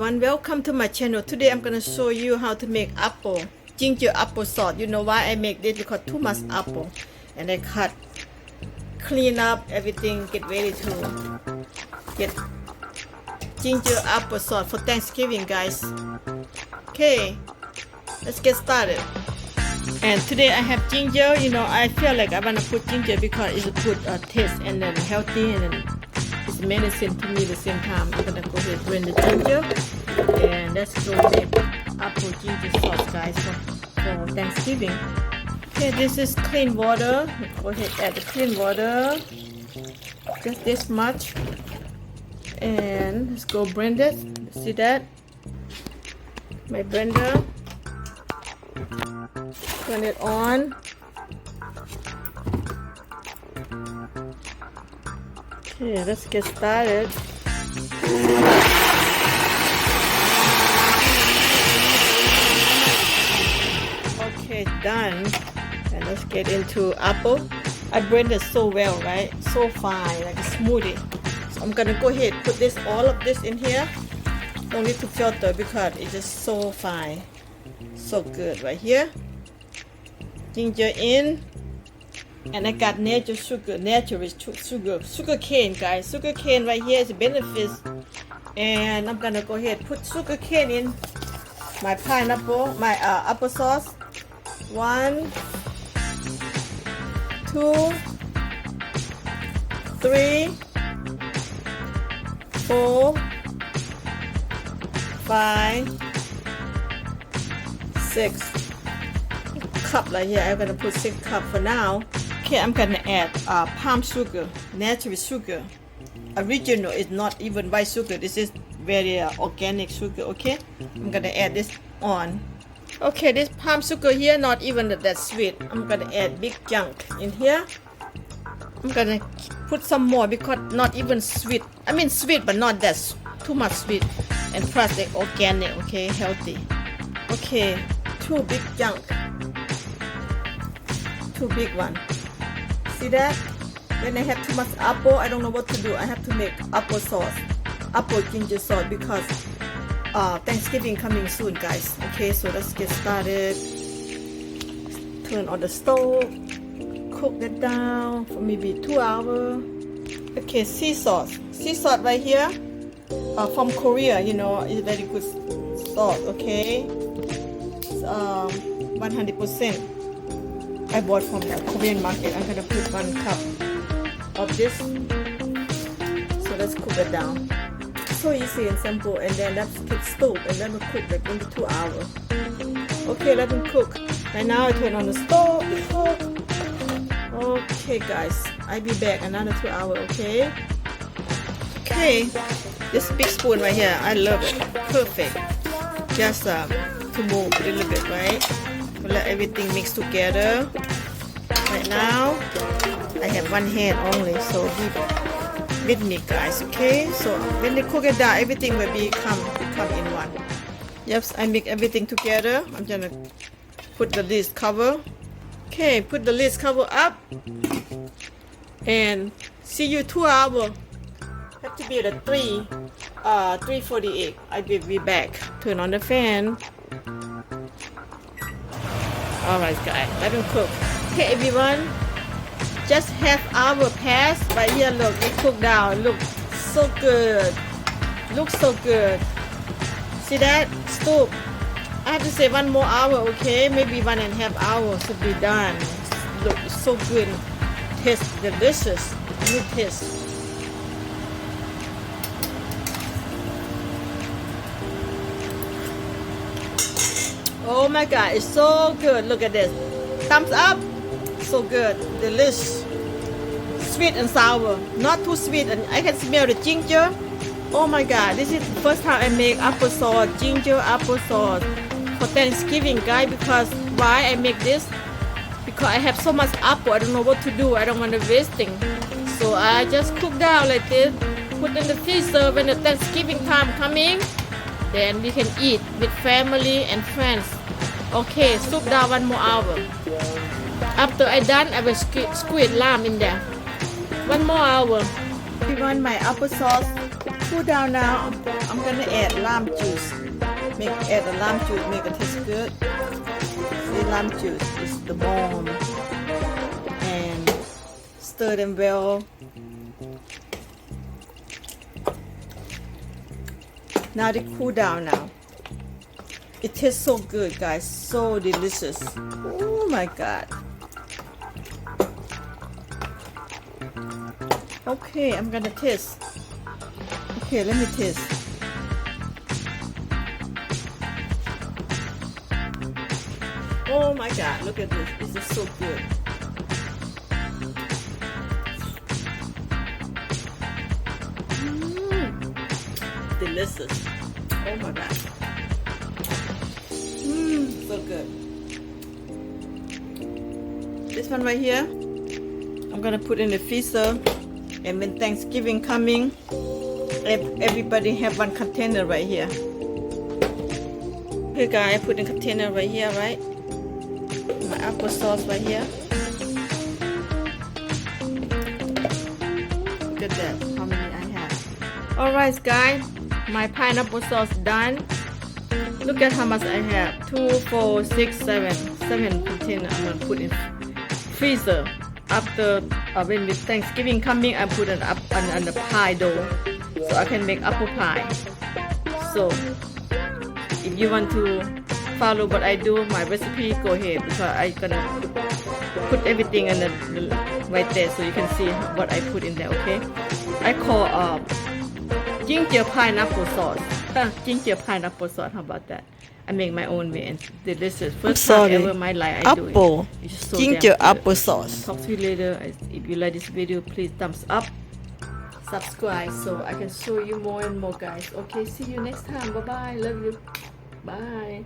everyone, welcome to my channel. Today I'm gonna show you how to make ginger apple sauce. You know why I make this? Because too much apple, and I clean up everything, get ready to get ginger apple sauce for Thanksgiving, guys. Okay, let's get started. And today I have ginger. You know, I feel like I wanna put ginger because it's a good taste and then healthy, and then it's medicine to me at the same time. I'm gonna go ahead and blend the ginger, and let's go make apple ginger sauce, guys, for Thanksgiving. Okay, this is clean water. Go ahead and add the clean water, just this much, and let's go blend it. See that? My blender. Turn it on. Okay, let's get started. Okay, done. And let's get into apple. I blended so well, right? So fine, like a smoothie. So I'm gonna go ahead and put all of this in here. Don't need to filter because it's just so fine. So good right here. Ginger in. And I got natural sugar cane, guys. Sugar cane right here is a benefit. And I'm gonna go ahead and put sugar cane in my pineapple, my applesauce. 1, 2, 3, 4, 5, 6 cup right here. I'm gonna put 6 cups for now. Okay, I'm gonna add palm sugar, natural sugar. Original is not even white sugar. This is very organic sugar. Okay, I'm gonna add this on. Okay, this palm sugar here not even that sweet. I'm gonna add big chunk in here. I'm gonna put some more because not even sweet. I mean sweet, but not that too much sweet. And plus like organic. Okay, healthy. Okay, 2 big chunk. 2 big one. See that? When I have too much apple, I don't know what to do. I have to make apple sauce, apple ginger sauce, because Thanksgiving coming soon, guys. Okay, so let's get started. Turn on the stove, cook that down for maybe 2 hours. Okay, sea sauce right here, from Korea. You know, it's very good sauce. Okay, it's 100%. I bought from the Korean market. I'm gonna put 1 cup of this. So let's cook it down. So easy and simple. And then let's get stove and then we'll cook like maybe 2 hours. Okay, let them cook. And now I turn on the stove. Okay, guys, I'll be back another 2 hours. Okay. Okay, this big spoon right here, I love it. Perfect. Just to move a little bit, right? Let everything mix together. Right now I have 1 hand only, so be with me, guys. Okay, so when they cook it down, everything will become in one. Yes, I mix everything together. I'm gonna put the lid cover. Okay, put the lid cover up and see you 2 hours. Have to be at 3:48. I will be back. Turn on the fan. Alright, guys, let them cook. Okay, everyone, just half hour passed. Right here, look, it cooked down. Look so good. Looks so good. See that? Stop. I have to say 1 more hour, okay? Maybe 1.5 hours to be done. Look, it's so good. Tastes delicious. Good taste. Oh my God, it's so good. Look at this. Thumbs up. So good. Delicious. Sweet and sour. Not too sweet. And I can smell the ginger. Oh my God, this is the first time I make applesauce, ginger applesauce for Thanksgiving, guys. Because why I make this? Because I have so much apple. I don't know what to do. I don't want to wasting. So I just cook down like this. Put in the freezer when the Thanksgiving time coming. Then we can eat with family and friends. Okay, soup down 1 more hour. After I done, I will squeeze lime in there. 1 more hour. We want my applesauce cool down now. I'm gonna add lime juice. Add the lime juice, make it taste good. The lime juice is the bomb. And stir them well. Now they cool down now. It tastes so good, guys. So delicious. Oh my god. Okay, I'm gonna taste. Okay, let me taste. Oh my god, look at this. This is so good. Delicious. Oh my god. So good. This one right here, I'm gonna put in the freezer. And when Thanksgiving coming, everybody have one container right here. Okay guys, I put in container right here, right? My applesauce right here. Look at that, how many I have. Alright guys, my pineapple sauce done. Look at how much I have. 2, 4, 6, 7. 7 container I'm gonna put in freezer. After when the Thanksgiving coming, I put it up on the pie dough, so I can make apple pie. So if you want to follow what I do, my recipe, go ahead, because I gonna put everything in the right there, so you can see what I put in there. Okay, I call ginger pineapple sauce. Ginger pineapple sauce. How about that? I make my own way and delicious. First time ever in my life I do it. It's so Ginger apple sauce. Talk to you later. If you like this video, please thumbs up, subscribe, so I can show you more and more, guys. Okay, see you next time. Bye bye. Love you. Bye.